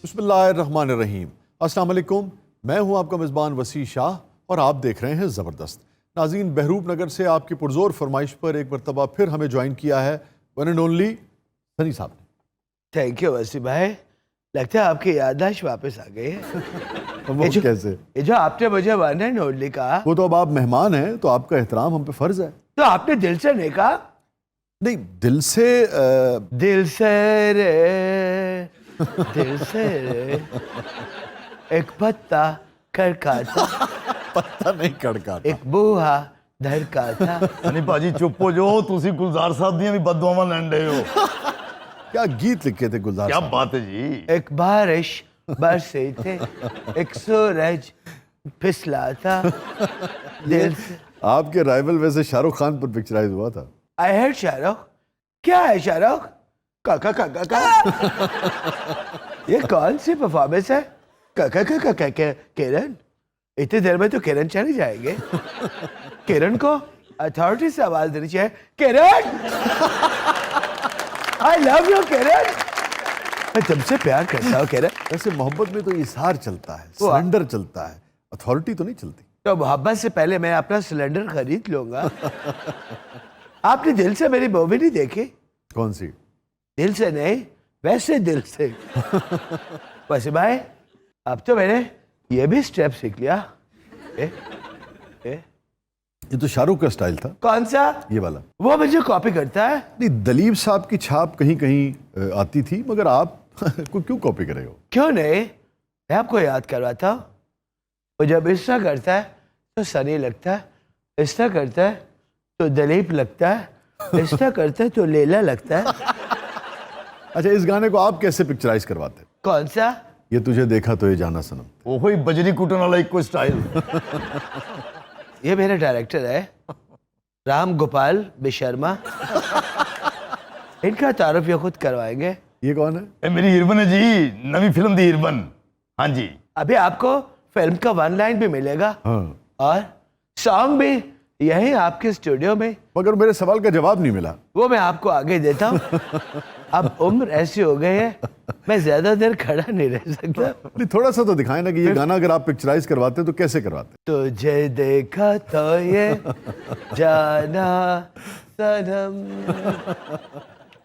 बिस्मिल्लाहिर्रहमानिर्रहीम। अस्सलाम वालेकुम, मैं हूं आपका मेज़बान वसी शाह और आप देख रहे हैं ज़बरदस्त। नाज़रीन, बहरूप नगर से आपकी पुरजोर फरमाइश पर एक मरतबा फिर हमें ज्वाइन किया है वन एंड ओनली सनी साहब ने। थैंक यू वसी भाई, लगता है आपकी याददाश्त वापस आ गई है। वो कैसे? ये जो आपने मुझे वन एंड ओनली कहा, वो तो अब आप मेहमान हैं तो आपका एहतराम हम पे फ़र्ज है। तो आपने दिल से नहीं कहा? नहीं, दिल से दिल से रे, दिल से रे, एक पत्ता खड़काता, पत्ता नहीं कड़का। एक बूहा धड़काता। नहीं भाजी चुप हो जाओ, तुसी गुलजार साहब दी भी बददुआवां लैन रहे हो। क्या गीत लिखे थे गुलजार क्या साहब? बात है जी। एक बारिश बरसे थे, एक सूरज फिसलाता, दिल से। आपके राइवल वैसे शाहरुख खान पर पिक्चराइज हुआ था। I hate Shahrukh. क्या है शाहरुख? काका काका का। ये कौन सी परफॉर्मेंस है? काका काका काका किरण, इतनी देर में तो किरण चले जाएंगे। किरण को अथॉरिटी से आवाज देनी चाहिए। किरण, आई लव यू किरण, मैं तुमसे प्यार करता हूँ किरण। वैसे मोहब्बत में तो इजहार चलता है, सरेंडर चलता है, अथॉरिटी तो नहीं चलती। तो मोहब्बत से पहले मैं अपना सिलेंडर खरीद लूंगा। आपने दिल से मेरी मूवी नहीं देखी? कौन सी? दिल से नहीं, वैसे दिल से। वैसे भाई, अब तो मैंने ये भी स्टेप सीख लिया। ए, ए, ये तो शाहरुख का स्टाइल था। कौन सा? ये वाला। वो मुझे कॉपी करता है। नहीं, दलीप साहब की छाप कहीं कहीं आती थी, मगर आप को क्यों कॉपी करे हो? क्यों नहीं, मैं आपको याद करवाता हूँ। वो जब इस तरह करता है तो सनी लगता है, इस तरह करता है तो दलीप लगता है, इस तरह करता है तो लेला लगता है। अच्छा, इस गाने को आप कैसे पिक्चराइज करवाते? कौन सा? ये तुझे देखा तो ये जाना सनम। ओहो ही बजरी कुटन वाला एक स्टाइल। ये मेरा डायरेक्टर है, राम गोपाल बिशर्मा। इनका तारुफ ये खुद करवाएंगे। ये कौन है? ए मेरी हिरबन है जी, नवी फिल्म दी हिरबन। हाँ जी। अभी आपको फिल्म का वन लाइन भी मिलेगा। हाँ, और सॉन्ग भी यही आपके स्टूडियो में। मगर मेरे सवाल का जवाब नहीं मिला। वो मैं आपको आगे देता हूँ। अब उम्र ऐसी हो गई है, मैं ज्यादा देर खड़ा नहीं रह सकता। नहीं, थोड़ा सा तो दिखाए ना कि ये गाना अगर आप पिक्चराइज करवाते तो कैसे करवाते? तुझे देखा तो ये जाना सनम,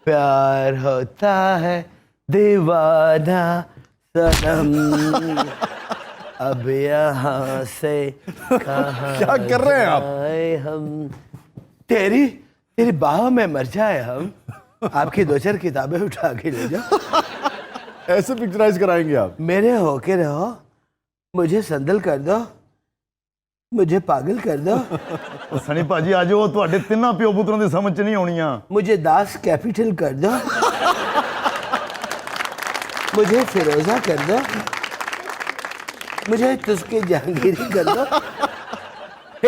प्यार होता है दीवाना सनम, अब यहाँ से कहाँ क्या कर रहे हैं आप? जाए हम? तेरी तेरी बाहों में मर जाए हम। आपकी दो चार किताबें उठा के ले जाओ। ऐसे पिक्चराइज कराएंगे आप? मेरे होके रहो, मुझे संदल कर दो, मुझे पागल कर दो, सनी भाजी आ जाओ, ਤੁਹਾਡੇ ਤਿੰਨਾਂ ਪਿਓ ਪੁੱਤਰਾਂ ਦੀ ਸਮਝ ਚ ਨਹੀਂ ਆਉਣੀਆਂ। मुझे दास कैपिटल कर दो, मुझे फिरोजा कर दो, मुझे तुझके जहांगीरी कर दो।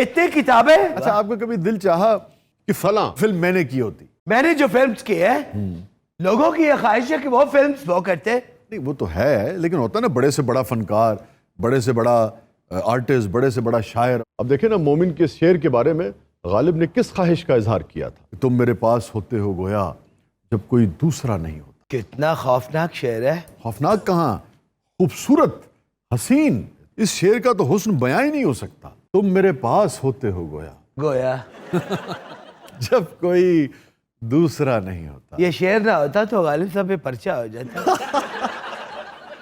इतनी किताबें। अच्छा, आपका कभी दिल चाहा कि फला फिल्म मैंने की होती? मैंने जो फिल्म्स की है, लोगों की ये ख्वाहिश है कि वो फिल्म्स वो करते। नहीं, वो तो है, लेकिन होता ना बड़े से बड़ा फनकार, बड़े से बड़ा आर्टिस्ट, बड़े से बड़ा शायर। अब देखे ना, मोमिन के शेर के बारे में गालिब ने किस ख्वाहिश का इजहार किया था? तुम मेरे पास होते हो गोया जब कोई दूसरा नहीं होता। कितना खौफनाक शेर है। खौफनाक कहाँ, खूबसूरत, हसीन। इस शेर का तो हुस्न बयां ही नहीं हो सकता। तुम मेरे पास होते हो गोया गोया। जब कोई दूसरा नहीं होता। ये शेर ना होता तो गालिब साहब पे पर्चा हो जाता।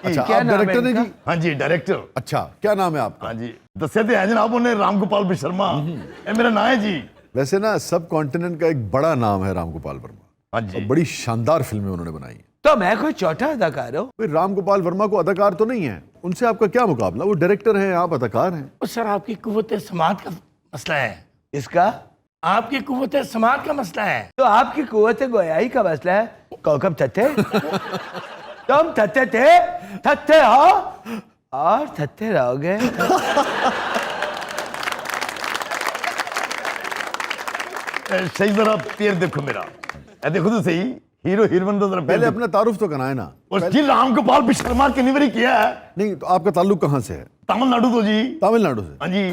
अच्छा, क्या आप नाम है डायरेक्टर हैं इनका? जी? हाँ जी डायरेक्टर। अच्छा, क्या नाम है आपका? हाँ जी दस्या तो है जनाब उन्हें राम गोपाल बिशर्मा। ये मेरा नाम है जी। वैसे ना सब कॉन्टिनेंट का एक बड़ा नाम है राम गोपाल वर्मा। हाँ और जी। बड़ी शानदार फिल्में उन्होंने बनाई हैं। तो मैं कोई चौथा अदाकार हूँ? भाई, राम गोपाल वर्मा को अदाकार तो नहीं है, उनसे आपका क्या मुकाबला? वो डायरेक्टर हैं, आप अदाकार हैं। और सर आपकी कुव्वत समात का मसला है। इसका आपकी कुव्वत समात का मसला है। तो आपकी कुव्वत गोयाई का मसला है। कौकब थत्थे, तुम थत्थे थे, थत्थे हो और थत्थे रहोगे। सही जरा पैर देखो मेरा, ए देखो तो सही, हीरो हीरोइन तो जरा पहले अपना तारुफ तो कराए ना। और जी राम गोपाल बिशर्मा कितनी बारी किया है। नहीं, तो आपका ताल्लुक कहाँ से है? तमिलनाडु तो जी। तमिलनाडु से? हाँ जी।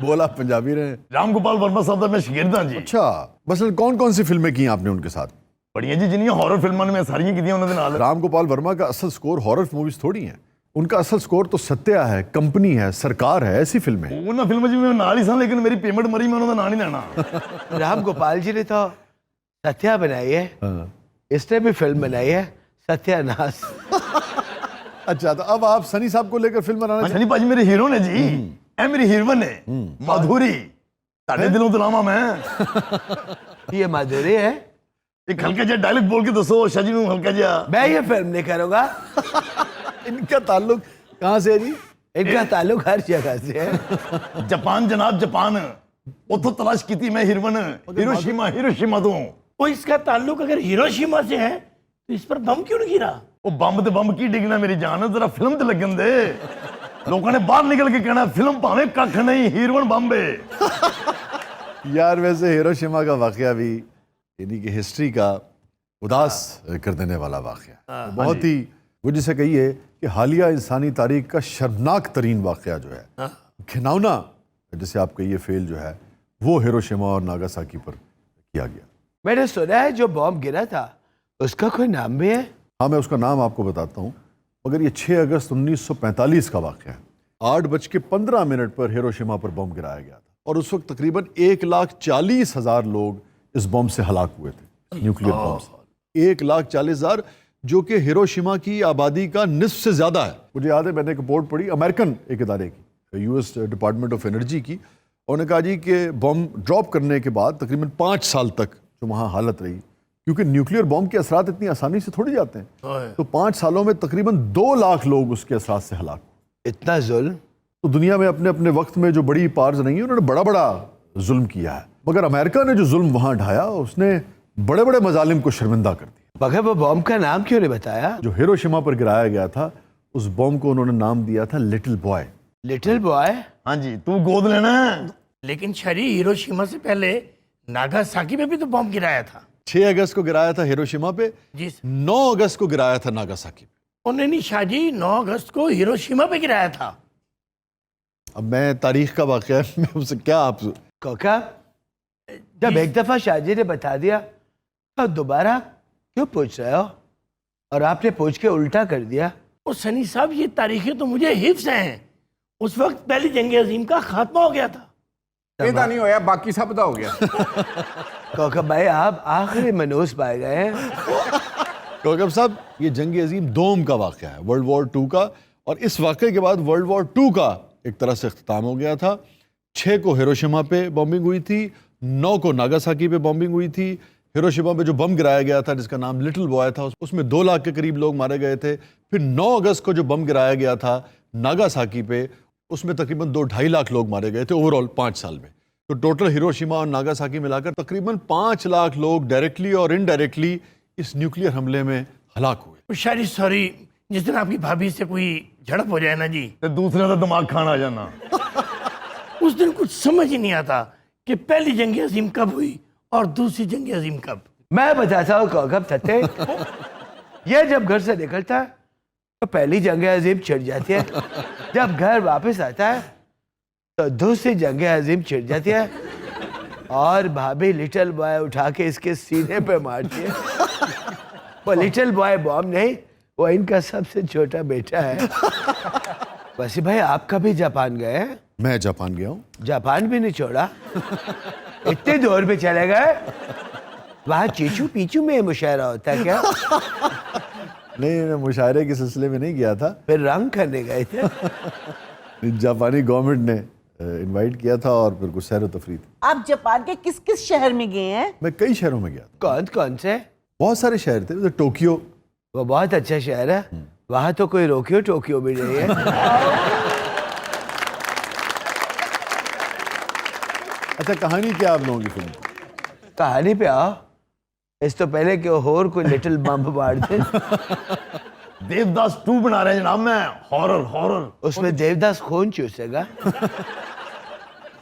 बोला पंजाबी रहे। राम गोपाल वर्मा साहब का मैं शागिर्द हाँ जी। अच्छा, बस कौन कौन सी फिल्में की हैं आपने उनके साथ? ਬੜੀਆਂ ਜੀ ਜਿੰਨੀਆਂ ਹੌਰਰ ਫਿਲਮਾਂ ਨੇ ਮੈਂ ਸਾਰੀਆਂ ਕੀਤੀਆਂ ਉਹਨਾਂ ਦੇ ਨਾਲ। राम गोपाल वर्मा का असल स्कोर हॉरर मूवीज थोड़ी हैं, उनका असल स्कोर तो सत्या है, कंपनी है, सरकार है, ऐसी फिल्में। ਉਹਨਾਂ ਫਿਲਮਾਂ 'ਚ ਮੈਂ ਨਾਲ ਹੀ ਸਾਂ, लेकिन मेरी पेमेंट मरी, मैं ਉਹਨਾਂ ਦਾ ਨਾਂ नहीं लेना। राम गोपाल जी ने तो सत्या बनाई है, इसने भी फिल्म बनाई है सत्यानाश। अच्छा, तो अब आप सनी साहब को लेकर फिल्म बनाना सनी भाजी मेरे हीरो ने जी, ए मेरी हीरोइन ने माधुरी, ਤੁਹਾਡੇ ਦਿਲੋਂ ਤੋਂ ਲਾਵਾਂ ਮੈਂ। ये माधुरी है। एक हल्का जिहा डायलॉग बोल के दसो शाह जी ਨੂੰ हल्का जिहा। मैं ये फिल्म नहीं करूंगा। इनका ताल्लुक कहाँ से है जी? इनका ताल्लुक हर जगह से है। जापान जनाब, जापान, उतो तलाश की थी मैं हीरोइन हिरोशिमा, हिरोशिमा तो वो इसका ताल्लुक अगर हिरोशिमा से है तो इस पर बम क्यों नहीं गिरा? वो बंब ते बंब की डिगना मेरी जान, जरा फिल्म ते लगन दे। लोगों ने बाहर निकल के कहना फिल्म भावे कख नहीं, हीरोइन बंब है। यार वैसे हिरोशिमा का वाकया भी यानी कि हिस्ट्री का उदास कर देने वाला वाकया है। बहुत ही वो जिसे कहिए कि हालिया इंसानी तारीख का शर्मनाक तरीन वाकया जो है, घिनौना जिसे आप कहिए फेल जो है, वो हिरोशिमा और नागासाकी पर किया गया। मैंने सुना है जो बॉम्ब गिरा था उसका कोई नाम भी है। हाँ, मैं उसका नाम आपको बताता हूँ, मगर ये 6 अगस्त 1945 का वाकया है। 8:15 पर हिरोशिमा पर बम गिराया गया था और उस वक्त तकरीबन 1,40,000 लोग इस बम से हलाक हुए थे, न्यूक्लियर बम से। 1,40,000, जो कि हिरोशिमा की आबादी का निस्फ से ज़्यादा है। मुझे याद है मैंने एक रिपोर्ट पढ़ी अमेरिकन एक इदारे की, यूएस डिपार्टमेंट ऑफ एनर्जी की, उन्होंने कहा जी कि बम ड्रॉप करने के बाद तकरीबन 5 साल तक जो वहाँ हालत रही, क्योंकि न्यूक्लियर बम के असरात इतनी आसानी से थोड़ी जाते हैं, तो 5 सालों में तकरीबन 2 लाख लोग उसके असरात से हलाक हुए। इतना जुल्म तो दुनिया में अपने अपने वक्त में जो बड़ी पार्स नहीं है, उन्होंने बड़ा बड़ा जुल्म किया है, मगर अमेरिका ने जो जुल्म वहाँ ढाया उसने बड़े बड़े मजालिम को शर्मिंदा कर दिया। मगर वो बॉम्ब का नाम क्यों नहीं बताया? जो हिरोशिमा पर गिराया गया था उस बम को उन्होंने नाम दिया था लिटिल बॉय। Little boy? हाँ जी, तू गोद लेना है। लेकिन शरी हिरोशिमा से पहले नागासाकी में भी तो बम गिराया था। 6 अगस्त को गिराया था हिरोशिमा पे, जी सर। 9 अगस्त को गिराया था नागासाकी पे। उन्होंने नहीं शाहजी 9 अगस्त को हिरोशिमा पे गिराया था। अब मैं तारीख का वाकया है, मैं उनसे क्या आप कोका, जब एक दफा शाहजी ने बता दिया तो दोबारा क्यों पूछ रहे हो? और आपने पूछ के उल्टा कर दिया। वो सनी साहब ये तारीखें तो मुझे हिफ्स हैं। उस वक्त पहली जंग अजीम का खात्मा हो गया था। ਇਹਦਾ नहीं होया, बाकी सब दा हो गया। कोका भाई आप आखिरी मनूस पाए गए हैं। कौकब साहब, ये जंग अजीम दोम का वाकया है, वर्ल्ड वॉर 2 का, और इस वाकये के बाद वर्ल्ड वॉर 2 का एक तरह से अख्ताम हो गया था। 6 को हिरोशिमा पे बॉम्बिंग हुई थी, 9 को नागासाकी पे बॉम्बिंग हुई थी। हिरोशिमा पे जो बम गिराया गया था जिसका नाम लिटिल बॉय था, उसमें 2 लाख के करीब लोग मारे गए थे। फिर 9 अगस्त को जो बम गिराया गया था नागासाकी पे, उसमें तकरीबन 2-2.5 लाख लोग मारे गए थे ओवरऑल 5 साल में। तो टोटल हिरोशिमा और नागासाकी मिलाकर तकरीबन 5 लाख लोग डायरेक्टली और इनडायरेक्टली इस न्यूक्लियर हमले में हलाक हुए। शायरी सॉरी, जिस दिन आपकी भाभी से कोई झड़प हो जाए ना जी, ते दूसरे का दिमाग खाना आ जाना। उस दिन कुछ समझ ही नहीं आता कि पहली जंग अजीम कब हुई और दूसरी जंग अजीम कब। मैं बताता हूँ कोकब थत्ते, ये जब घर से निकलता है तो पहली जंग अजीम छिड़ जाती है, जब घर वापस आता है तो दूसरी जंग अजीम छिड़ जाती है और भाभी लिटिल बॉय उठा के इसके सीने पे मारती है। वो लिटिल बॉय बॉम्ब नहीं, वो इनका सबसे छोटा बेटा है। वैसे भाई आप कभी जापान गए हैं? मैं जापान गया हूँ। जापान भी नहीं छोड़ा, इतने दूर पे चले गए। वहाँ चीचू पीचू में मुशायरा होता है क्या? नहीं, मैं मुशायरे के सिलसिले में नहीं गया था, फिर रंग करने गए थे। जापानी गवर्नमेंट ने इनवाइट किया था और फिर कुछ सैर तफरीह थी। आप जापान के किस किस शहर में गए हैं? मैं कई शहरों में गया था, कौन कौन से? बहुत सारे शहर थे, जैसे टोक्यो। वो बहुत अच्छा शहर है, वहाँ तो कोई रोकियो टोक्यो भी नहीं है। अच्छा, कहानी क्या आप लोगों की फिल्म की? कहानी पे आओ, इस तो पहले कि और कोई लिटिल बम्ब मार दे। देवदास 2 बना रहे हैं जनाब, मैं हॉरर हॉरर। उसमें देवदास खून चूसेगा।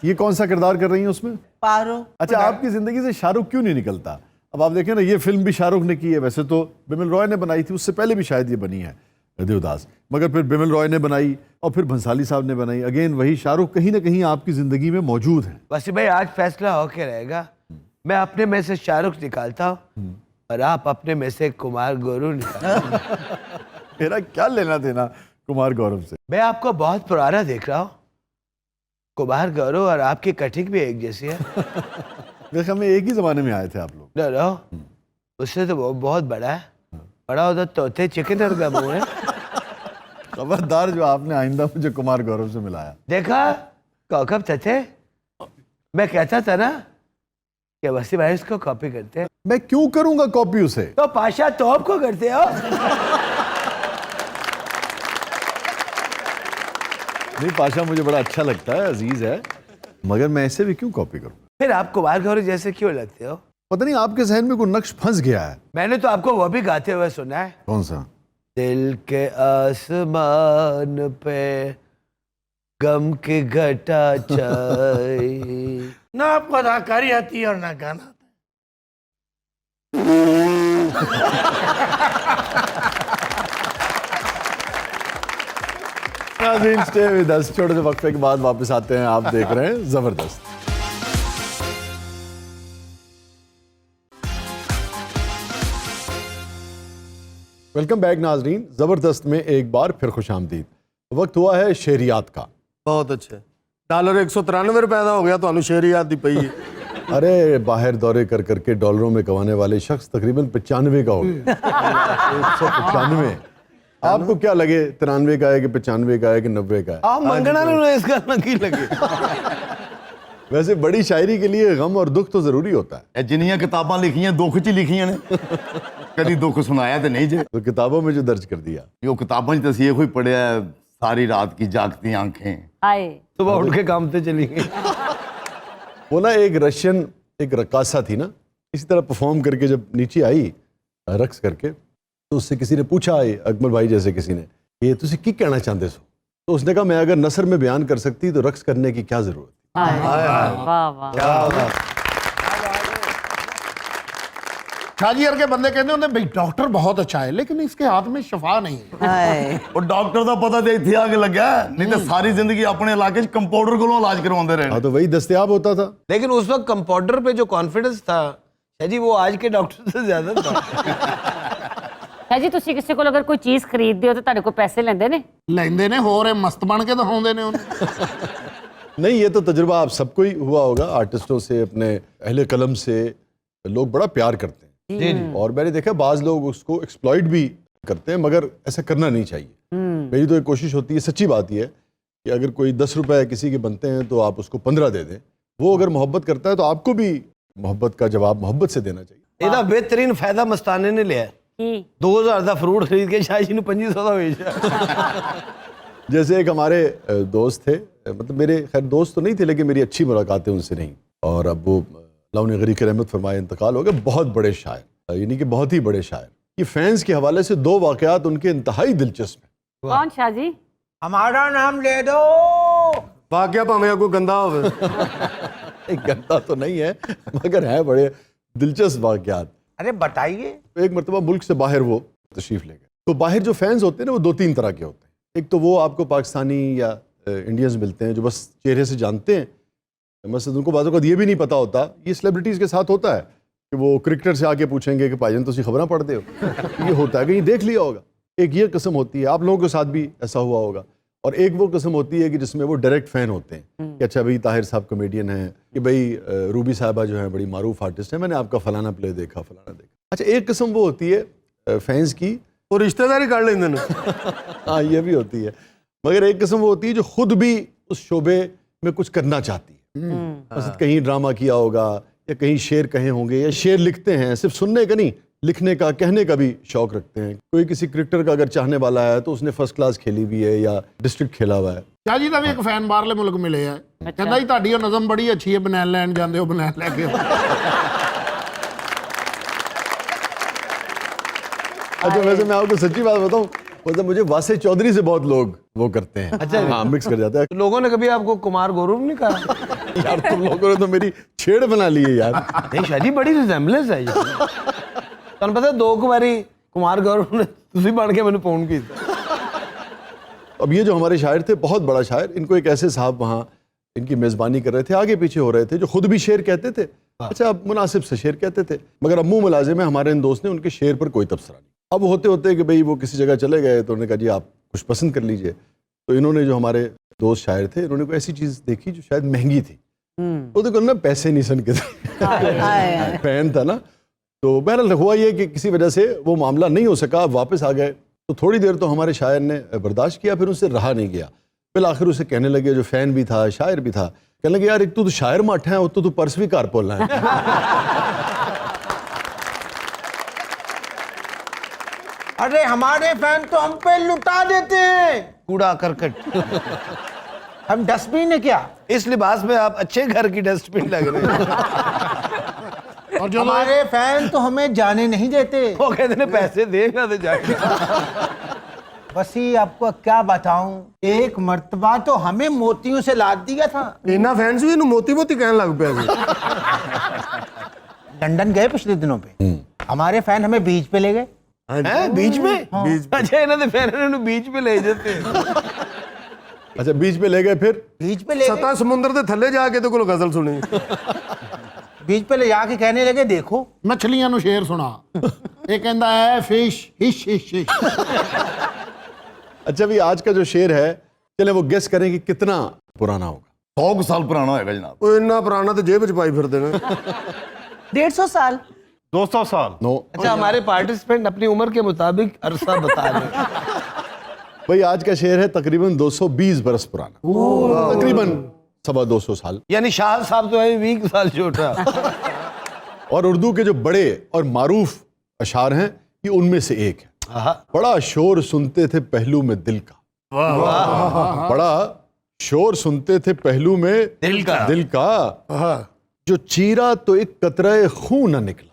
ये कौन सा किरदार कर रही हैं उसमें? पारो। अच्छा, आपकी जिंदगी से शाहरुख क्यों नहीं निकलता? अब आप देखें ना, ये फिल्म भी शाहरुख ने की है, वैसे तो बिमल रॉय ने बनाई थी, उससे पहले भी शायद ये बनी है देवदास, मगर फिर बिमल रॉय ने बनाई और फिर भंसाली साहब ने बनाई। अगेन वही शाहरुख कहीं ना कहीं आपकी जिंदगी में मौजूद है। वैसे भाई आज फैसला होके रहेगा, मैं अपने में से शाहरुख निकालता हूँ और आप अपने में से कुमार गौरव निकाल। मेरा क्या लेना देना कुमार गौरव से? मैं आपको बहुत पुराना देख रहा हूँ। कुमार गौरव और आपकी कटिंग भी एक जैसी है। वैसे हमें एक ही जमाने में आए थे आप लोग। नो, उससे तो वो बहुत बड़ा है। बड़ा होता तोते चिकन का मुंह है। खबरदार जो आपने आइंदा मुझे कुमार गौरव से मिलाया। देखा कौकब चाचे, मैं कहता था ना कि वसी भाई इसको कॉपी करते हैं। मैं क्यों करूंगा कॉपी उसे? तो पाशा तोप को करते हो। नहीं, पाशा मुझे बड़ा अच्छा लगता है, अजीज है, मगर मैं ऐसे भी क्यों कॉपी करूं? फिर आप कुमार गौरव जैसे क्यों लगते हो? पता नहीं आपके जहन में कोई नक्श फंस गया है। मैंने तो आपको वो भी गाते हुए सुना है। कौन सा? दिल के आसमान पे गम की घटा छाई। ना आपको अदाकारी आती है और ना गाना आता नाज़रीन, स्टे विद अस। छोटे से वक्फे के बाद वापस आते हैं। आप देख रहे हैं जबरदस्त। वेलकम बैक नाजरीन। जबरदस्त में एक बार फिर खुशामदीद। वक्त हुआ है शेरियात का। बहुत अच्छे। डॉलर 193 रुपए का हो गया, तो शेरियात दी पई। अरे बाहर दौरे कर करके डॉलरों में कमाने वाले शख्स तकरीबन 95 का हो गया। 195। आपको क्या लगे 93 का है कि 95 का है कि 90 का है? आप मंगना ना इसका लगी लगे। वैसे बड़ी शायरी के लिए गम और दुख तो जरूरी होता है। जिन्नियां किताबां लिखियां दुख च लिखियां ने, कभी दुख सुनाया तो नहीं जे। तो किताबों में जो दर्ज कर दिया, यो किताबां च तसी कोई पढ़िया, सारी रात की जागती आंखें, आए सुबह उठ के काम पे चली गई। वो ना एक रशियन एक रक्कासा थी ना, इसी तरह परफॉर्म करके जब नीचे आई रक्स करके, तो उससे किसी ने पूछा, अकमल भाई जैसे किसी ने, ये तुसी की कहना चाहते सो? तो उसने कहा, मैं अगर नसर में बयान कर सकती तो रक्स करने की क्या जरूरत? वाह वाह। शाजी के बंदे कहते होंगे भाई डॉक्टर बहुत अच्छा है, लेकिन इसके हाथ में शफा नहीं है। आए और डॉक्टर का पता तो इतने आगे लगा, नहीं तो सारी जिंदगी अपने इलाके कंपाउंडर को इलाज करवाते रहे। हाँ, तो वही दस्तयाब होता था। लेकिन उस वक्त कंपाउंडर पे जो कॉन्फिडेंस था जी, वो आज के डॉक्टर से ज्यादा था। है जी, तुसी किसी को अगर कोई चीज खरीदते हो तो ਤੁਹਾਡੇ को पैसे लेंदे ने? लेंदे ने, हो रहे मस्त बन के दिखाते ने उन्हें। नहीं, ये तो तजुर्बा आप सबको ही हुआ होगा। आर्टिस्टों से, अपने अहले कलम से लोग बड़ा प्यार करते हैं। और मैंने देखा बाज लोग उसको एक्सप्लॉइट भी करते हैं, मगर ऐसा करना नहीं चाहिए। मेरी तो एक कोशिश होती है, सच्ची बात यह है कि अगर कोई 10 रुपए किसी के बनते हैं तो आप उसको 15 दे दें। वो अगर मोहब्बत करता है तो आपको भी मोहब्बत का जवाब मोहब्बत से देना चाहिए। ਇਹਦਾ बेहतरीन फायदा मस्ताने ने लिया। 2000 का फ्रूट खरीद के शायद 2500 का बेचा। जैसे एक हमारे दोस्त थे, मतलब मेरे खैर दोस्त तो नहीं थे, लेकिन मेरी अच्छी मुलाकातें उनसे नहीं, और अब वो अल्लाह ने गरीक रहमत फरमाए इंतकाल हो गया। बहुत बड़े शायर, यानी कि बहुत ही बड़े शायर। ये फैंस के हवाले से 2 वाकयात उनके इंतहाई दिलचस्प हैं। कौन शाह जी? हमारा नाम ले दो। वाकया भाਵੇਂ कोई गंदा हो। एक गंदा तो नहीं है, मगर है बड़े दिलचस्प वाकयात। अरे बताइए। एक मरतबा मुल्क से बाहर वो तशरीफ ले गए। तो बाहर जो फैंस होते हैं ना, वो 2-3 तरह के होते हैं। एक तो वो आपको पाकिस्तानी या इंडियंस मिलते हैं जो बस चेहरे से जानते हैं, मसलन उनको बातों का ये भी नहीं पता होता। ये सेलिब्रिटीज़ के साथ होता है कि वो क्रिकेटर से आके पूछेंगे कि भाईजान तुसी खबरें पढ़ते हो। ये होता है, कहीं देख लिया होगा। एक ये किस्म होती है, आप लोगों के साथ भी ऐसा हुआ होगा। और एक वो किस्म होती है कि जिसमें वो डायरेक्ट फ़ैन होते हैं कि अच्छा भाई ताहिर साहब कॉमेडियन हैं, कि भाई रूबी साहिबा जो है बड़ी मारूफ आर्टिस्ट है, मैंने आपका फलाना प्ले देखा, फलाना देखा। अच्छा, एक किस्म वो होती है फैंस की, वो रिश्तेदारी कर लेंगे ना। हाँ, ये भी होती है। मगर एक किस्म वो होती है जो खुद भी उस शोबे में कुछ करना चाहती है। बस कहीं ड्रामा किया होगा या कहीं शेर कहे होंगे या शेर लिखते हैं, सिर्फ सुनने का नहीं, लिखने का, कहने का भी शौक रखते हैं। कोई किसी क्रिकेटर का अगर चाहने वाला है तो उसने फर्स्ट क्लास खेली भी है या डिस्ट्रिक्ट खेला हुआ है। शाजी का भी एक फैन बाहरले मुल्क मिले है, कहता जी ਤੁਹਾਡੀ ਉਹ ਨਜ਼ਮ ਬੜੀ ਅੱਛੀ ਹੈ, ਬਨੈਣ ਲੈਣ ਜਾਂਦੇ ਹੋ, ਬਨੈਣ ਲੈ ਕੇ अच्छा, वैसे मैं आपको सच्ची बात बताऊं, मतलब मुझे वासे चौधरी से बहुत लोग वो करते हैं। अच्छा, हाँ, मिक्स कर जाता है। लोगों ने कभी आपको कुमार गौरव नहीं कहा? यार तुम लोगों ने तो मेरी छेड़ बना ली है यार। नहीं शादी, बड़ी रिजेंबलेंस है। ਤੁਹਾਨੂੰ पता 2 बारी कुमार गौरव ने ਤੁਸੀਂ बन के मैंने फोन किया। अब ये जो हमारे शायर थे, बहुत बड़ा शायर, इनको एक ऐसे साहब वहाँ इनकी मेज़बानी कर रहे थे, आगे पीछे हो रहे थे, जो खुद भी शेर कहते थे अच्छा, अब मुनासिब से शेर कहते थे, मगर अम्मू मुलाजिम है हमारे इन दोस्त ने, उनके शेर पर कोई तबसरा नहीं। अब होते होते कि भाई वो किसी जगह चले गए तो उन्होंने कहा जी आप कुछ पसंद कर लीजिए। तो इन्होंने, जो हमारे दोस्त शायर थे, इन्होंने कोई ऐसी चीज़ देखी जो शायद महंगी थी। तो देखो ना, पैसे नहीं सन के फैन था ना। तो बहरहाल हुआ ये कि किसी वजह से वो मामला नहीं हो सका, वापस आ गए। तो थोड़ी देर तो हमारे शायर ने बर्दाश्त किया, फिर उससे रहा नहीं गया। फिर आखिर उसे कहने लगे, जो फ़ैन भी था शायर भी था, कहने लगे यार एक तो शायर माठा है, तो तू पर्स भी कार पोलना है। अरे हमारे फैन तो हम पे लुटा देते हैं कूड़ा करकट। हम डस्टबिन है क्या? इस लिबास में आप अच्छे घर की डस्टबिन लग रहे हैं। और जो हमारे फैन तो हमें जाने नहीं देते। वो कहते हैं पैसे देगा तो जाके। वसी आपको क्या बताऊं, एक मर्तबा तो हमें मोतियों से लाद दिया था। इन्ना फैंस भी मोती मोती कहने लग पे। लंदन गए पिछले दिनों पे, हमारे फैन हमें बीच पे ले गए। हैं बीच में? अच्छा, इन्होंने फैन बीच पे ले जाते। अच्छा, बीच पे ले गए, फिर बीच पे ले गए, सता समुद्र के थले जाके तो कोई गजल सुनी। बीच पे ले जाके कहने लगे देखो मछलियां नु शेर सुना। ये कहता है फिश हिश हिश हिश। अच्छा भी आज का जो शेर है, चले वो गेस करें कि कितना पुराना होगा। 100 साल पुराना होगा जनाब। वो इन्ना पुराना तो जेब च पाई फिरते ने। 150 साल 200 साल। नो अच्छा, हमारे पार्टिसिपेंट अपनी उम्र के मुताबिक अरसा बता रहे हैं। भाई आज का शेर है तकरीबन 220 बरस पुराना, तकरीबन 225 साल। यानी शाह साहब तो है 20 साल छोटा। और उर्दू के जो बड़े और मारूफ अशार हैं, ये उनमें से एक है। बड़ा शोर सुनते थे पहलू में दिल का। बड़ा शोर सुनते थे पहलू में दिल का, जो चीरा तो एक कतरे खून न निकला।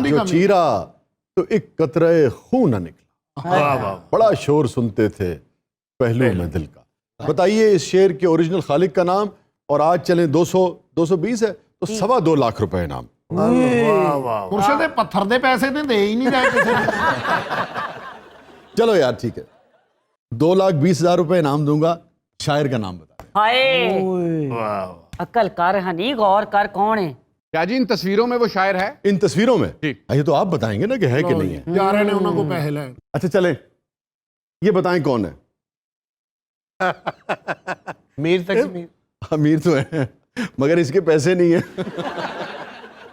जो चीरा तो एक कतरे खून न निकला। बड़ा शोर सुनते थे पहलू में दिल का। बताइए इस शेर के ओरिजिनल खालिक का नाम। और आज चलें 220 है तो 2.25 लाख रुपए इनाम। मुर्शद पत्थर दे पैसे तो दे ही नहीं रहे किसी ने। चलो यार ठीक है, 2,20,000 रुपए इनाम दूंगा। शायर का नाम बता। हाय अक्ल कर हनी, गौर कर, कौन है? क्या जी इन तस्वीरों में वो शायर है? इन तस्वीरों में ये तो आप बताएंगे ना कि है कि नहीं है। यार ने उनको पैसे लाए। अच्छा चलें, ये बताएं कौन है। मीर तक मीर। अमीर तो है मगर इसके पैसे नहीं है।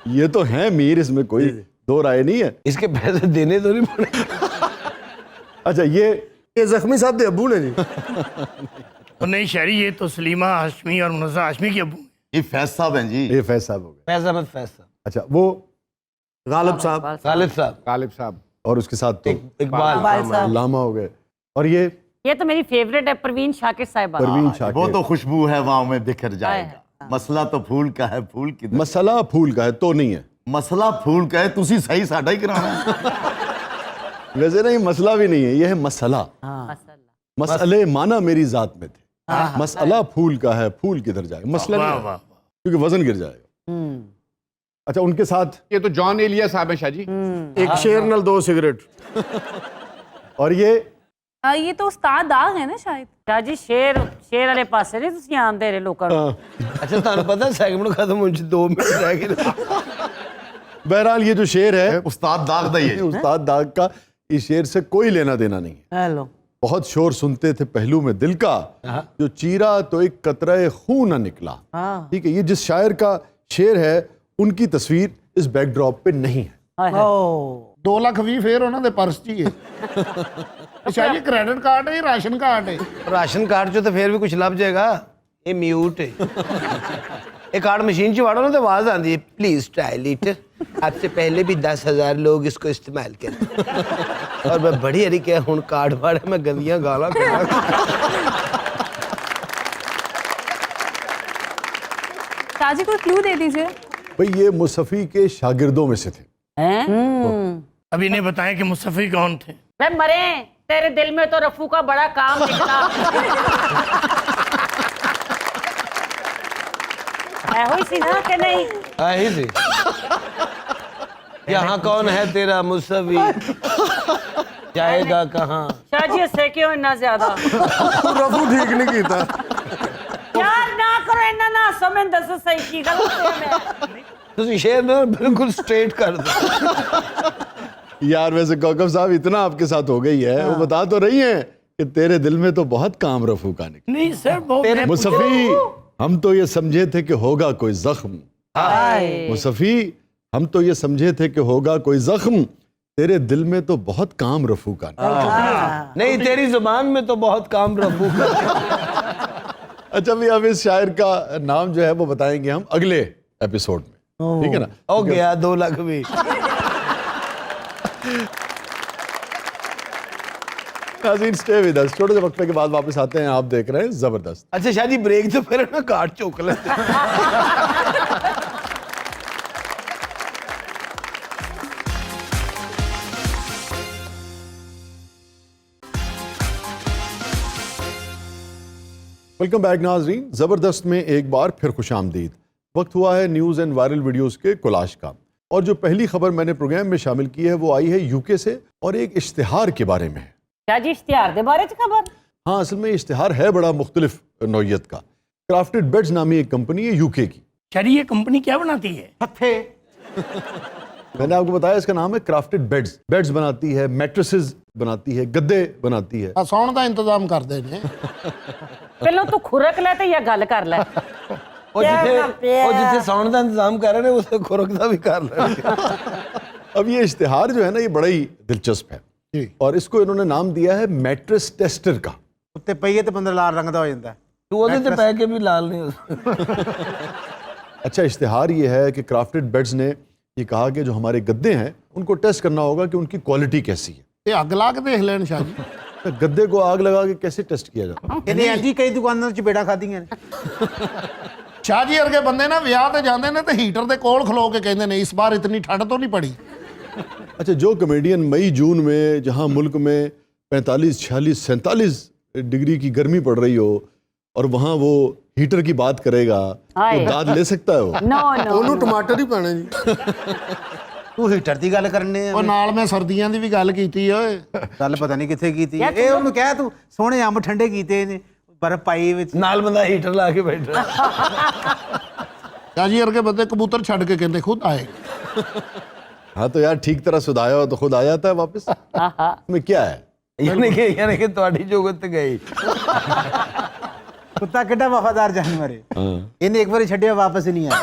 ये तो है मीर, इसमें कोई दो राय नहीं है। इसके पैसे देने तो नहीं पड़े। अच्छा ये जख्मी साहब दे अबू ने जी। और नहीं शायरी, ये तो सलीमा हाशमी और मुनज़्ज़ा हाशमी के अबू। ये फैज साहब हैं जी। ये फैज साहब हो गए। फैज अहमद फैज साहब। अच्छा वो गालिब साहब। गालिब साहब। गालिब साहब। और उसके साथ तो इकबाल। लामा हो गए। और ये तो मेरी फेवरेट है, परवीन शाकिर साहिबा। परवीन वो शाकिर। तो खुशबू है वहां में बिखर जाएगा। मसला तो फूल का है, फूल की मसला फूल का है तो नहीं है। मसला फूल का है, तुसी सही साडा ही कराना है। वैसे नहीं, मसला भी नहीं है, ये है मसला। मसले माना मेरी जात में थे। मसला फूल का है, फूल किधर जाएगा, मसला नहीं है, क्योंकि वजन गिर जाएगा। अच्छा उनके साथ ये तो जॉन एलिया साहब है शाह जी। एक शेर नल 2 सिगरेट। और ये तो उस्ताद दाग है ना शायद। शाह जी शेर वाले पासे नहीं तुसी आंदे रहे लोकां नूं। अच्छा तुहानू पता सेगमेंट खत्म होने च 2 मिनट रह गए। बहरहाल ये जो शेर है उस्ताद दाग दा ही है। उस्ताद दाग का, इस शेर से कोई लेना देना नहीं है। हेलो बहुत शोर सुनते थे पहलू में दिल का, जो चीरा तो एक कतरे खून न निकला। ठीक है, ये जिस शायर का शेर है उनकी तस्वीर इस बैकड्रॉप पे नहीं है। 2 ਲੱਖ 20 ਫੇਰ ਉਹਨਾਂ ਦੇ ਪਰਸ 'ਚ ਹੀ ਹੈ। शायद ये क्रेडिट कार्ड है, ये राशन कार्ड है। राशन कार्ड चो तो फिर भी कुछ लभ जाएगा। ये म्यूट है। ये कार्ड मशीन च वाड़ो ना तो आवाज आती है, प्लीज ट्राई इट, आपसे पहले भी 10,000 लोग इसको इस्तेमाल करें। और मैं बड़ी हरी क्या हूँ कार्ड वाड़े मैं गंदियां गाला ताजी कोई क्लू दे दीजिए। भाई ये मुसफ़ी के शागिर्दों में से थे। अभी नहीं बताएं कि मुस्तफी कौन थे। वे मरे, तेरे दिल में तो रफू का बड़ा काम निकला। ऐहो सी ना कि नहीं? आई थी। यहाँ कौन है तेरा मुसवी, जाएगा कहाँ? शाह जी हंसे क्यों इतना ज्यादा? रफू ठीक नहीं कीता। यार ना करो इतना ना ਦੱਸੋ ਮੈਨੂੰ ਦੱਸੋ ਸਹੀ ਕੀ ਗੱਲ ਹੋਈ ਮੈਂ ਤੁਸੀਂ शेर ना बिल्कुल स्ट्रेट कर दो। यार वैसे कौकब साहब इतना आपके साथ हो गई है, वो बता तो रही हैं कि तेरे दिल में तो बहुत काम रफू का निकला। नहीं सर बहुत मुसफ़ी, हम तो ये समझे थे कि होगा कोई जख्म। मुसफ़ी, हम तो ये समझे थे कि होगा कोई जख्म, तेरे दिल में तो बहुत काम रफू का निकला। नहीं, तेरी जुबान में तो बहुत काम रफू का। अच्छा भी अब इस शायर का नाम जो है वो बताएंगे हम अगले एपिसोड में, ठीक है ना? हो गया 2 लाख भी। नाज़रीन स्टे विद अस, छोटे से वक्फे के बाद वापस आते हैं। आप देख रहे हैं जबरदस्त। अच्छा शाह जी ब्रेक तो फिर ना काट चौक लेते। वेलकम बैक नाजरीन, ज़बरदस्त में एक बार फिर खुश आमदीद। वक्त हुआ है न्यूज़ एंड वायरल वीडियोस के कोलाश का, और जो पहली खबर मैंने प्रोग्राम में शामिल की है वो आई है यूके से और एक इश्तिहार के बारे में है। क्या जी इश्तिहार दे बारे च खबर? हाँ, असल में इश्तिहार है बड़ा मुख्तलिफ नौयत का। क्राफ्टेड बेड्स नामी एक कंपनी है यूके की। शरी ये कंपनी क्या बनाती है? मैंने आपको बताया इसका नाम है क्राफ्टेड बेड्स। बेड्स बनाती है, मैट्रेसेस बनाती है, गद्दे बनाती है। ਸੌਣ ਦਾ ਇੰਤਜ਼ਾਮ ਕਰਦੇ ਨੇ। ਪਹਿਲਾਂ ਤੂੰ ਖੁਰਕ ਲੈ ਤੇ ਜਾਂ ਗੱਲ ਕਰ ਲੈ। ਉਹ ਜਿੱਥੇ ਸੌਣ ਦਾ ਇੰਤਜ਼ਾਮ ਕਰ ਰਹੇ ਨੇ ਉਸੇ ਖੁਰਕ ਦਾ ਵੀ ਕਰ ਲੈਣਗੇ। अब ये इश्तिहार जो है ना ये बड़ा ही दिलचस्प है, और इसको इन्होंने नाम दिया है मैट्रेस टेस्टर का। ਉੱਤੇ ਪਈਏ ਤੇ ਬੰਦਾ ਲਾਲ ਰੰਗ ਦਾ ਹੋ ਜਾਂਦਾ। ਤੂੰ ਉਹਦੇ ਤੇ ਪੈ ਕੇ ਵੀ ਲਾਲ ਨਹੀਂ ਹੋ। अच्छा, इश्तिहार ये है कि क्राफ्टेड बेड्स ने ये कहा कि जो हमारे गद्दे हैं उनको टेस्ट करना होगा कि उनकी क्वालिटी कैसी है। ਇਹ ਅੱਗ ਲਾ ਕੇ ਦੇਖ ਲੈਣ ਸ਼ਾਹ ਜੀ। तो गद्दे को आग लगा के कैसे टेस्ट किया जाता है? ਇਹਨੇ ਅੱਜ ਹੀ ਕਈ ਦੁਕਾਨਾਂ 'ਚ ਚਪੇੜਾਂ ਖਾਧੀਆਂ ਨੇ। ਸ਼ਾਹ ਜੀ ਵਰਗੇ ਬੰਦੇ ਨਾ ਵਿਆਹ ਤੇ ਜਾਂਦੇ ਨੇ ਤੇ ਹੀਟਰ ਦੇ ਕੋਲ ਖਲੋ ਕੇ ਕਹਿੰਦੇ ਨੇ ਇਸ ਬਾਰ इतनी ठंड तो नहीं पड़ी। अच्छा, जो कमेडियन मई जून में जहां मुल्क में 45, 46, 47 डिग्री की गर्मी पड़ रही हो और वहां वो हीटर की बात करेगा तो दाद ले सकता है वो? ਨੋ ਨੋ ਉਹਨੂੰ ਟਮਾਟਰ ਹੀ ਪੈਣੇ ਜੀ। ਤੂੰ ਹੀਟਰ ਦੀ ਗੱਲ ਕਰਨੇ ਆ। ਉਹ ਨਾਲ ਮੈਂ ਸਰਦੀਆਂ ਦੀ ਵੀ ਗੱਲ ਕੀਤੀ ਓਏ। ਗੱਲ ਪਤਾ ਨਹੀਂ ਕਿੱਥੇ ਕੀਤੀ ਹੈ। ਇਹ ਉਹਨੂੰ ਕਹਿ ਤੂੰ ਸੋਹਣੇ ਅੰਬ ਠੰਡੇ ਕੀਤੇ ਨੇ ਬਰਫ਼ ਪਾਈ ਵਿੱਚ। ਨਾਲ ਬੰਦਾ ਹੀਟਰ ਲਾ ਕੇ ਬੈਠਾ। ਸ਼ਾਹ ਜੀ ਵਰਗੇ ਬੰਦੇ ਕਬੂਤਰ ਛੱਡ ਕੇ ਕਹਿੰਦੇ ਖੁਦ ਆਏਗਾ। हाँ तो यार ठीक तरह सुधाया हो तो खुद आ जाता है वापस। में क्या है? ਯਾਨੀ ਕਿ ਤੁਹਾਡੀ ਜੋਗਤ ਤੇ ਗਈ। ਕੁੱਤਾ ਕਿੱਡਾ ਵਫਾਦਾਰ ਜਾਨਵਰ ਹੈ। ਇਹਨੇ ਇੱਕ ਵਾਰੀ ਛੱਡਿਆ ਵਾਪਸ ਹੀ नहीं आया।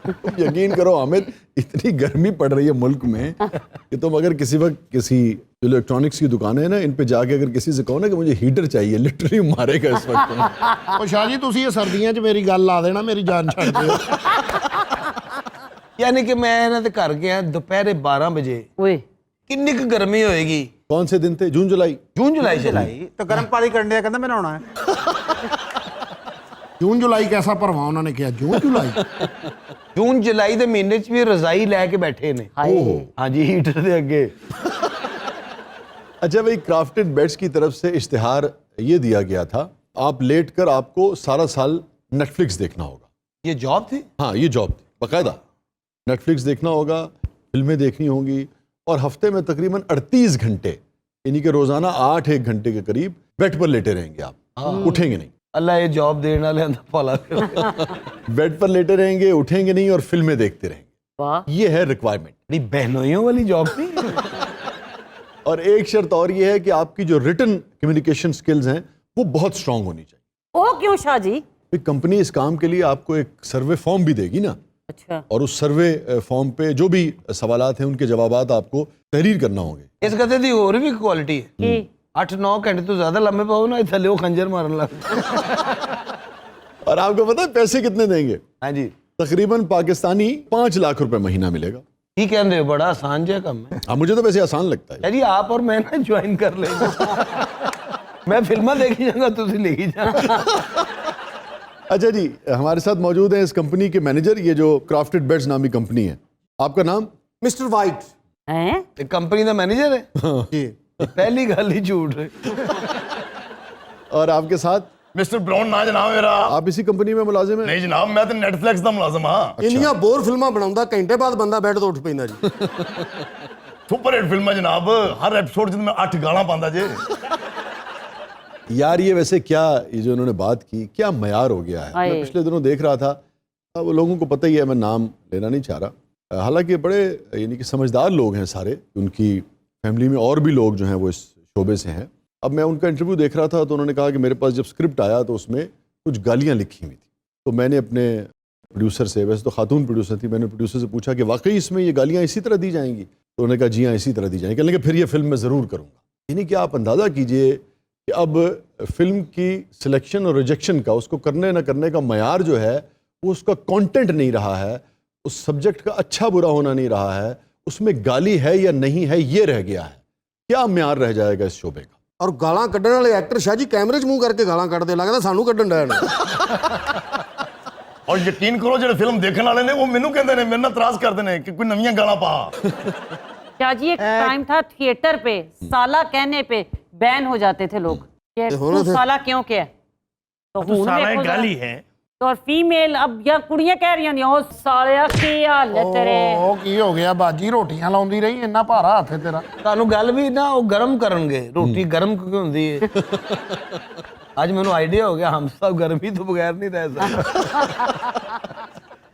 तुम यकीन करो हामिद, इतनी गर्मी पड़ रही है मुल्क में कि तुम अगर किसी वक्त किसी जो इलेक्ट्रॉनिक्स की दुकान है ना इन पे जाके अगर किसी से कहो ना कि मुझे हीटर चाहिए, लिटरली मारेगा इस वक्त तुम्हें। ਉਹ ਸ਼ਾਹ ਜੀ ਤੁਸੀਂ ਇਹ ਸਰਦੀਆਂ 'ਚ ਮੇਰੀ ਗੱਲ ਲਾ ਦੇਣਾ, ਮੇਰੀ ਜਾਨ ਛੱਡ ਦਿਓ। ਯਾਨੀ ਕਿ ਮੈਂ ਇਹਨਾਂ ਦੇ ਘਰ ਗਿਆ ਦੁਪਹਿਰੇ 12 ਵਜੇ। ਓਏ ਕਿੰਨੀ ਕੁ ਗਰਮੀ ਹੋਏਗੀ? कौन से दिन थे? जून जुलाई? ਜੂਨ ਜੁਲਾਈ ਚ ਲਾਈ ਤਾਂ ਗਰਮ ਪਾਣੀ ਕਰਨ ਡਿਆ ਕਹਿੰਦਾ ਮੈਂ ਨਹਾਉਣਾ ਹੈ। ਜੂਨ ਜੁਲਾਈ ਕੈਸਾ ਭਰਵਾ ਉਹਨਾਂ ਨੇ ਕਿਹਾ ਜੂਨ ਜੁਲਾਈ। ਜੂਨ ਜੁਲਾਈ ਦੇ ਮਹੀਨੇ ਚ ਵੀ ਰਜ਼ਾਈ ਲੈ ਕੇ ਬੈਠੇ ਨੇ। ਹਾਂਜੀ ਹੀਟਰ ਦੇ ਅੱਗੇ। अच्छा भाई, क्राफ्टेड बेड्स की तरफ से इश्तिहार ये दिया गया था, आप लेट कर आपको सारा साल नेटफ्लिक्स देखना होगा। ये जॉब थी? हाँ, ये जॉब थी बाकायदा। नेटफ्लिक्स देखना होगा, फिल्में देखनी होंगी, और हफ्ते में तकरीबन 38 घंटे यानी कि रोजाना 8-1 घंटे के करीब बेड पर लेटे रहेंगे आप, उठेंगे नहीं। अल्लाह ये जॉब देने वाले भला बेड पर लेटे रहेंगे, उठेंगे नहीं और फिल्में देखते रहेंगे। वाह ये है रिक्वायरमेंट। बहनोइयों वाली जॉब थी। और एक शर्त और ये है कि आपकी जो रिटन कम्युनिकेशन स्किल्स हैं वो बहुत स्ट्रांग होनी चाहिए। ओ क्यों शाह जी? कंपनी इस काम के लिए आपको एक सर्वे फॉर्म भी देगी ना, अच्छा, और उस सर्वे फॉर्म पे जो भी सवालात हैं उनके जवाबात आपको तहरीर करना होंगे। इस गधे दी और भी क्वालिटी है। 8-9 घंटे तो ज्यादा लंबे पाओ ना, थले वो खंजर मारने लग। और आपको पता है पैसे कितने देंगे? हाँ जी, तकरीबन पाकिस्तानी 5 लाख रुपए महीना मिलेगा। ठीक है रहे हो, बड़ा आसान जो काम है। हाँ, मुझे तो वैसे आसान लगता है। जी आप और मैं ना ज्वाइन कर लेंगे। मैं फिल्मा देखी जाऊंगा, तुझे लेके जा। अच्छा जी, हमारे साथ मौजूद हैं इस कंपनी के मैनेजर, ये जो क्राफ्टेड बेड्स नामी कंपनी है। आपका नाम? Mister white. हैं कंपनी का मैनेजर है जी। पहली गल ही झूठ है। और आपके साथ मिस्टर ब्राउन ना जनाब मेरा। आप इसी कंपनी में मुलाजिम हैं? नहीं जनाब, मैं तो नेटफ्लिक्स का मुलाजिम हाँ। ਇੰਨੀਆਂ ਬੋਰ ਫਿਲਮਾਂ ਬਣਾਉਂਦਾ, ਘੰਟੇ ਬਾਅਦ ਬੰਦਾ ਬੈੱਡ ਤੋਂ ਉੱਠ ਪੈਂਦਾ ਜੀ। सुपर हिट फिल्म है जनाब, हर एपिसोड च मैं 8 गाना पांदा जे। यार ये वैसे क्या, ये जो उन्होंने बात की, क्या मयार हो गया है। मैं पिछले दिनों देख रहा था, वो लोगों को पता ही है, मैं नाम लेना नहीं चाह रहा, हालांकि बड़े यानी कि समझदार लोग हैं सारे, उनकी फैमिली में और भी लोग जो हैं वो इस शोबे से हैं। अब मैं उनका इंटरव्यू देख रहा था तो उन्होंने कहा कि मेरे पास जब स्क्रिप्ट आया तो उसमें कुछ गालियाँ लिखी हुई थी, तो मैंने अपने प्रोड्यूसर से, वैसे तो खातून प्रोड्यूसर थी, मैंने प्रोड्यूसर से पूछा कि वाकई इसमें ये गालियाँ इसी तरह दी जाएंगी? तो उन्होंने कहा जी हाँ इसी तरह दी जाएंगी। कहने लगे फिर ये फिल्म मैं ज़रूर करूँगा। यानी कि आप अंदाज़ा कीजिए कि अब फिल्म की सिलेक्शन और रिजेक्शन का, उसको करने न करने का मयार जो है वो उसका कंटेंट नहीं रहा है, उस सब्जेक्ट का अच्छा बुरा होना नहीं रहा है, उसमें गाली है या नहीं है ये रह गया है। क्या म्यार रह जाएगा इस शोबे का? ਔਰ ਗਾਲਾਂ ਕੱਢਣ ਵਾਲੇ ਐਕਟਰ ਸ਼ਾਹ ਜੀ ਕੈਮਰੇ 'ਚ ਮੂੰਹ ਕਰਕੇ ਗਾਲਾਂ ਕੱਢਦੇ, ਲੱਗਦਾ ਸਾਨੂੰ ਕੱਢਣ ਡਿਆ ਨੇ। ਔਰ ਯਕੀਨ ਕਰੋ ਜਿਹੜੇ ਫਿਲਮ ਦੇਖਣ ਵਾਲੇ ਨੇ ਉਹ ਮੈਨੂੰ ਕਹਿੰਦੇ ਨੇ, ਮੇਰੇ ਨਾਲ ਇਤਰਾਜ਼ ਕਰਦੇ ਨੇ ਕਿ ਕੋਈ ਨਵੀਆਂ ਗਾਲਾਂ ਪਾ। शाह जी एक टाइम था थिएटर पे साला कहने पे बैन हो जाते थे लोग, कि तू साला क्यों क्या, तो तो साला एक गाली है। तो और फीमेल अब या कुड़ियां कह रही हैं ओ सालिया की हालत तेरे। ਉਹ ਕੀ ਹੋ ਗਿਆ ਬਾਜੀ, ਰੋਟੀਆਂ ਲਾਉਂਦੀ ਰਹੀ, ਇੰਨਾ ਭਾਰਾ ਹੱਥ ਹੈ ਤੇਰਾ। ਤੁਹਾਨੂੰ ਗੱਲ ਵੀ ਨਾ ਉਹ ਗਰਮ ਕਰਨਗੇ, ਰੋਟੀ ਗਰਮ ਕਿਉਂ ਹੁੰਦੀ ਹੈ। आज मैंने आइडिया हो गया, हम सब गर्मी तो बगैर नहीं रह सकते।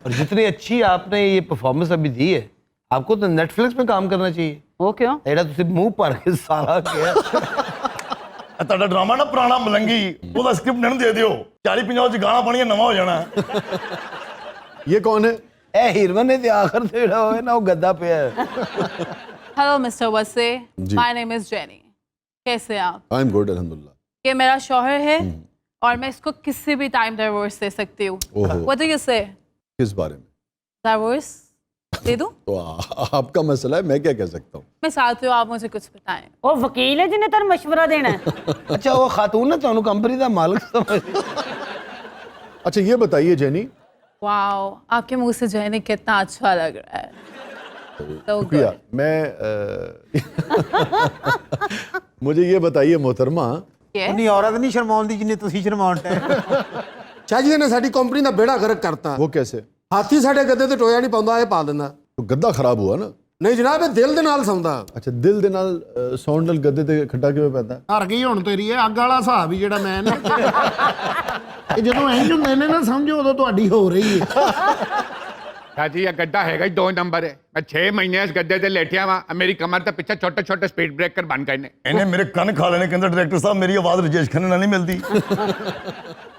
और जितनी अच्छी आपने ये परफॉर्मेंस अभी दी है, आपको तो नेटफ्लिक्स में काम करना चाहिए। वो क्यों? एड़ा तुसी मुंह भर के साला किया। ਤੁਹਾਡਾ ਡਰਾਮਾ ਨਾ ਪੁਰਾਣਾ ਮਲੰਗੀ, ਉਹਦਾ ਸਕ੍ਰਿਪਟ ਮੈਨੂੰ ਦੇ ਦਿਓ, 40-50 ਚ ਗਾਣਾ ਪਾਣੀਆਂ ਨਵਾਂ ਹੋ ਜਾਣਾ। ये कौन है? ए हीरोइन ने ते आखिर ते जेड़ा होए ना वो गद्दा पे है। हेलो मिस्टर वसे, माय नेम इज जेनी। कैसे हैं आप? आई एम गुड अल्हम्दुलिल्लाह। ये मेरा शौहर है और मैं इसको किसी भी टाइम डिवोर्स दे सकती हूँ। व्हाट डू यू से? किस बारे में? डिवोर्स दे दूँ? तो आपका मसला है, मैं क्या कह सकता हूँ। मैं चाहती हूँ आप मुझे कुछ बताएं। वो वकील है जिन्हें तेरा मशवरा देना है। अच्छा वो खातून है ਤੁਹਾਨੂੰ कंपनी ਦਾ मालिक समझ। अच्छा ये बताइए जेनी, वाओ, आपके मुंह से जेनी कितना अच्छा लग रहा है। तो शुक्रिया। मैं मुझे ये बताइए मोहतरमा, उन्नी औरत नहीं शर्माउंदी जिन्ने तुसी शर्माउंदा है। ਸ਼ਾਹ ਜੀ ਨੇ ਸਾਡੀ ਕੰਪਨੀ ਦਾ ਬੇੜਾ ਗਰਕ ਕਰਤਾ। वो कैसे? ਹਾਥੀ ਸਾਡੇ ਗੱਦੇ ਤੇ ਟੋਇਆ ਨਹੀਂ ਪਾਉਂਦਾ, ਇਹ ਪਾ ਦਿੰਦਾ। तो गद्दा खराब हुआ ना। ਨਹੀਂ ਜਨਾਬ, ਇਹ ਦਿਲ ਦੇ ਨਾਲ ਸੌਂਦਾ। अच्छा दिल दे नाल सौंड नाल गद्दे ते खड्डा किवें पैंदा? ਹਰ ਗਈ ਹੁਣ ਤੇਰੀ ਇਹ ਅੱਗ ਵਾਲਾ ਹਿਸਾਬ ਹੀ ਜਿਹੜਾ ਮੈਂ ਨਾ ਇਹ ਜਦੋਂ ਇੰਜ ਹੁੰਦੇ ਨੇ ਨਾ ਸਮਝੋ ਉਦੋਂ ਤੁਹਾਡੀ ਹੋ ਰਹੀ ਹੈ। शाह जी ये गड्ढा हैगा ही 2 नंबर है। मैं 6 महीने इस गड्ढे से लेटिया वहाँ, मेरी कमर के पीछे छोटे छोटे स्पीड ब्रेकर बन गए ने। ਇਹਨੇ ਮੇਰੇ ਕੰਨ ਖਾ ਲੈਣੇ, ਕਹਿੰਦਾ ਡਾਇਰੈਕਟਰ ਸਾਹਿਬ ਮੇਰੀ ਆਵਾਜ਼ ਰਜੇਸ਼ ਖन्ना ਨਾਲ ਨਹੀਂ ਮਿਲਦੀ।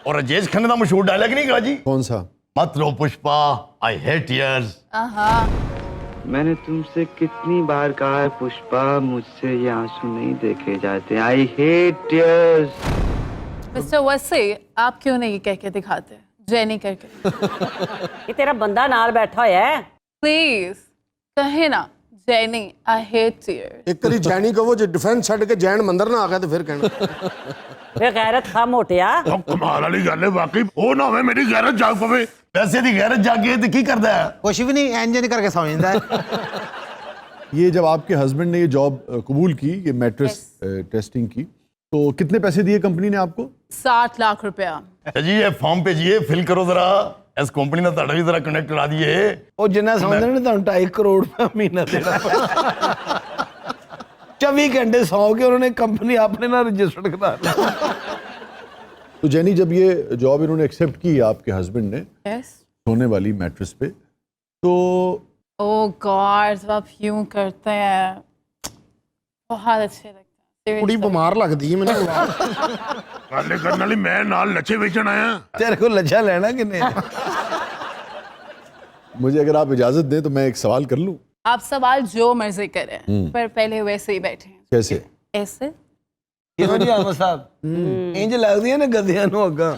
और रजेश खन्ना ਦਾ ਮਸ਼ਹੂਰ ਡਾਇਲੌਗ ਨਹੀਂ ਗਾ ਜੀ, कौन सा? मत रो पुष्पा, आई हेट टीयर्स। मैंने तुमसे कितनी बार कहा है पुष्पा, मुझसे ये आंसू नहीं देखे जाते। I hate tears. मिस्टर वसे, आप क्यों नहीं कह के दिखाते जेनी करके? ये तेरा बंदा नाल बैठा होया है। प्लीज कहे ना जेनी, आई हेट टीयर्स। ਇੱਕ ਵਾਰੀ ਜੈਨੀ ਕਹੋ, ਜੇ ਡਿਫੈਂਸ ਛੱਡ ਕੇ ਜੈਨ ਮੰਦਰ ਨਾ ਆ ਗਿਆ ਤੇ ਫਿਰ ਕਹਿਣਾ। ਵੇ गैरत खा मोटिया। ਕਮਾਲ ਵਾਲੀ ਗੱਲ ਹੈ ਵਾਕਈ, ਉਹ ਨਾ ਹੋਵੇ ਮੇਰੀ ਗੈਰਤ ਜਾਗ ਪਵੇ। ਵੈਸੇ ਦੀ ਗੈਰਤ ਜਾਗੇ ਤੇ ਕੀ ਕਰਦਾ ਹੈ? कुछ भी नहीं, इंजन करके सौ जाता है। ये जब आपके हस्बैंड ने ये जॉब कबूल की, ये मैट्रेस टेस्टिंग की, तो कितने पैसे दिए कंपनी ने आपको? 60 लाख रुपया। जी ये फॉर्म भेजिए, फिल करो जरा, इस कंपनी ने ਤੁਹਾਡਾ ਵੀ ਜ਼ਰਾ ਕਨੈਕਟ ਕਰਾ ਦਈਏ। ਉਹ ਜਿੰਨਾ ਸਮਝਦੇ ਨੇ ਤੁਹਾਨੂੰ 2.5 ਕਰੋੜ ਦਾ ਮਹੀਨਾ ਦੇਣਾ ਪੈਣਾ। 24 घंटे सौ के उन्होंने कंपनी अपने ना रजिस्टर्ड करा ली। तो जैनी जब ये जॉब इन्होंने एक्सेप्ट की आपके हस्बैंड ने, यस। सोने वाली मैट्रेस पे, तो ओह गॉड, आप यूं करते हैं, बहुत अच्छे लगते हैं। ਕੁੜੀ Seriously। ਬਿਮਾਰ ਲੱਗਦੀ ਹੈ ਮੈਨੂੰ। ਗੱਲ ਕਰਨ ਵਾਲੀ ਮੈਂ ਨਾਲ ਲੱਛੇ ਵੇਚਣ ਆਇਆ। तेरे को लच्छा लेना कि नहीं? मुझे अगर आप इजाजत दें तो मैं एक सवाल कर लूं। आप सवाल जो मर्जी करें, पर पहले वैसे ही बैठे। कैसे? ऐसे? ਕਿਉਂ ਜੀ ਆਮਦ ਸਾਹਿਬ ਇੰਜ ਲੱਗਦੀਆਂ ਨੇ ਗੱਦਿਆਂ ਨੂੰ ਅੱਗਾ।